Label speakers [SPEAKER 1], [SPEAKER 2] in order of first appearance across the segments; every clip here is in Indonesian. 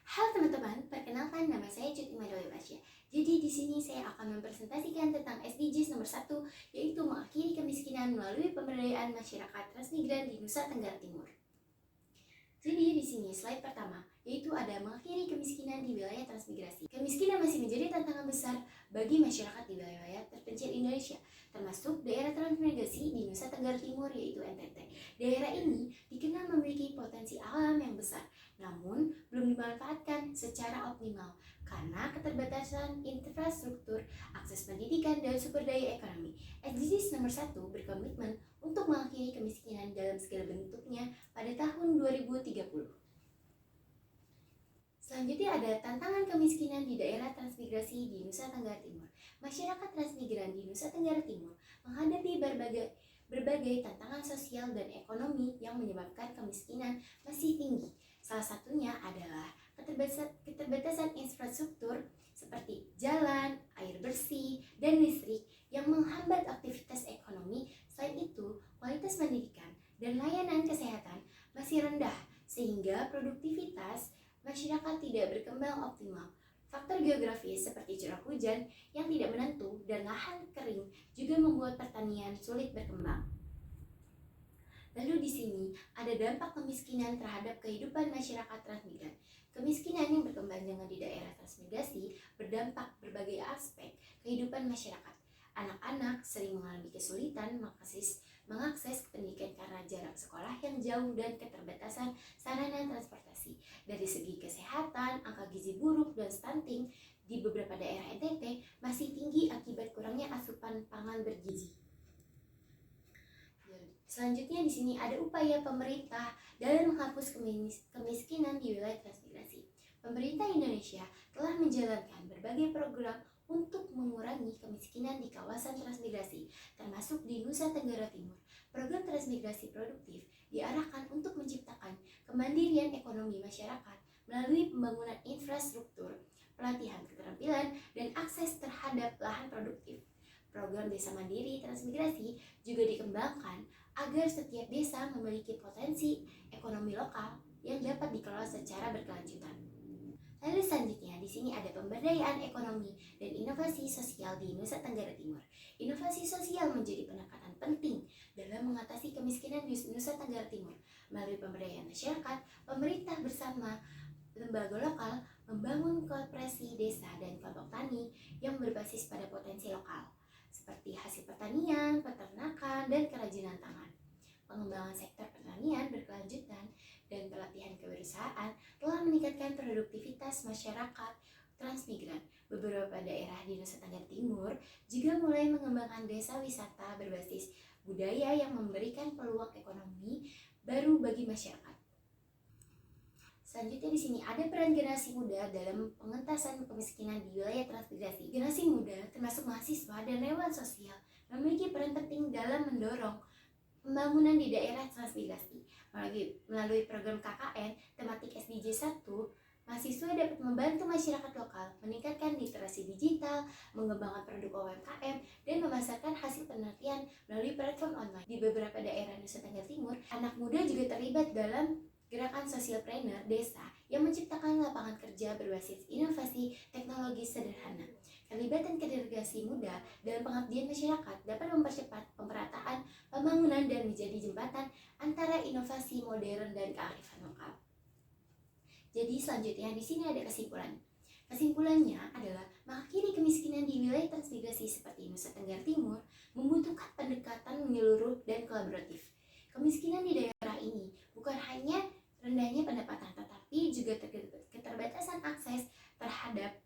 [SPEAKER 1] Halo teman-teman, perkenalkan nama saya Cut Imadowi Pasya. Jadi di sini saya akan mempresentasikan tentang SDGs nomor 1, yaitu mengakhiri kemiskinan melalui pemberdayaan masyarakat transmigran di Nusa Tenggara Timur. Jadi di sini slide pertama, yaitu ada mengakhiri kemiskinan di wilayah transmigrasi. Kemiskinan masih menjadi tantangan besar bagi masyarakat di wilayah terpencil Indonesia, termasuk daerah transmigrasi di Nusa Tenggara Timur yaitu NTT. Daerah ini dikenal memiliki potensi alam yang besar, namun belum dimanfaatkan secara optimal karena keterbatasan infrastruktur, akses pendidikan, dan sumber daya ekonomi. SDGs nomor 1 berkomitmen untuk mengakhiri kemiskinan dalam segala bentuknya pada tahun 2030. Selanjutnya ada tantangan kemiskinan di daerah transmigrasi di Nusa Tenggara Timur. Masyarakat transmigran di Nusa Tenggara Timur menghadapi berbagai tantangan sosial dan ekonomi yang menyebabkan kemiskinan masih tinggi. Salah satunya adalah keterbatasan infrastruktur seperti jalan, air bersih, dan listrik yang menghambat aktivitas ekonomi. Selain itu, kualitas pendidikan dan layanan kesehatan masih rendah sehingga produktivitas masyarakat tidak berkembang optimal. Faktor geografis seperti curah hujan yang tidak menentu dan lahan kering juga membuat pertanian sulit berkembang. Lalu di sini ada dampak kemiskinan terhadap kehidupan masyarakat transmigran. Kemiskinan yang berkepanjangan di daerah transmigrasi berdampak berbagai aspek kehidupan masyarakat. Anak-anak sering mengalami kesulitan mengakses pendidikan karena jarak sekolah yang jauh dan keterbatasan sarana transportasi. Dari segi kesehatan, angka gizi buruk dan stunting di beberapa daerah NTT masih tinggi akibat kurangnya asupan pangan bergizi. Selanjutnya di sini ada upaya pemerintah dalam menghapus kemiskinan di wilayah transmigrasi. Pemerintah Indonesia telah menjalankan berbagai program untuk mengurangi kemiskinan di kawasan transmigrasi, termasuk di Nusa Tenggara Timur. Program transmigrasi produktif diarahkan untuk menciptakan kemandirian ekonomi masyarakat melalui pembangunan infrastruktur, pelatihan keterampilan, dan akses terhadap lahan produktif. Program Desa Mandiri Transmigrasi juga dikembangkan agar setiap desa memiliki potensi ekonomi lokal yang dapat dikelola secara berkelanjutan. Lalu selanjutnya di sini ada pemberdayaan ekonomi dan inovasi sosial di Nusa Tenggara Timur. Inovasi sosial menjadi pendekatan penting dalam mengatasi kemiskinan di Nusa Tenggara Timur. Melalui pemberdayaan masyarakat, pemerintah bersama lembaga lokal membangun koperasi desa dan kelompok tani yang berbasis pada potensi lokal, seperti hasil pertanian, peternakan, dan kerajinan tangan. Pengembangan sektor pertanian berkelanjutan dan pelatihan kewirausahaan telah meningkatkan produktivitas masyarakat transmigran. Beberapa daerah di Nusa Tenggara Timur juga mulai mengembangkan desa wisata berbasis budaya yang memberikan peluang ekonomi baru bagi masyarakat. Selanjutnya di sini ada peran generasi muda dalam pengentasan kemiskinan di wilayah transmigrasi. Generasi muda termasuk mahasiswa dan relawan sosial memiliki peran penting dalam mendorong pembangunan di daerah transmigrasi. Melalui program KKN tematik SDG 1, mahasiswa dapat membantu masyarakat lokal meningkatkan literasi digital, mengembangkan produk UMKM, dan memasarkan hasil penelitian melalui platform online. Di beberapa daerah Nusa Tenggara Timur, anak muda juga terlibat dalam gerakan sosialpreneur desa yang menciptakan lapangan kerja berbasis inovasi teknologi sederhana. Keterlibatan generasi muda dalam pengabdian masyarakat dapat mempercepat pemerataan pembangunan dan menjadi jembatan antara inovasi modern dan kearifan lokal. Jadi selanjutnya di sini ada kesimpulan. Kesimpulannya adalah mengakhiri kemiskinan di wilayah transmigrasi seperti Nusa Tenggara Timur membutuhkan pendekatan menyeluruh dan kolaboratif. Kemiskinan di daerah ini bukan hanya rendahnya pendapatan, tetapi juga keterbatasan akses terhadap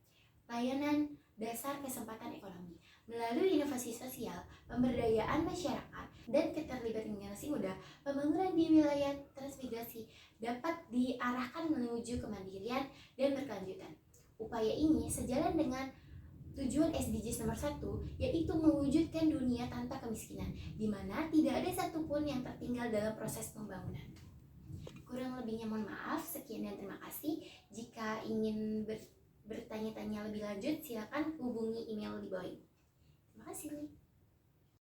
[SPEAKER 1] layanan dasar kesempatan ekonomi. Melalui inovasi sosial, pemberdayaan masyarakat, dan keterlibatan generasi muda, pembangunan di wilayah transmigrasi dapat diarahkan menuju kemandirian dan berkelanjutan. Upaya ini sejalan dengan tujuan SDGs nomor 1, yaitu mewujudkan dunia tanpa kemiskinan, di mana tidak ada satupun yang tertinggal dalam proses pembangunan. Kurang lebihnya mohon maaf, sekian dan terima kasih. Jika ingin bertanya-tanya lebih lanjut, silakan hubungi email di bawah ini. Terima kasih.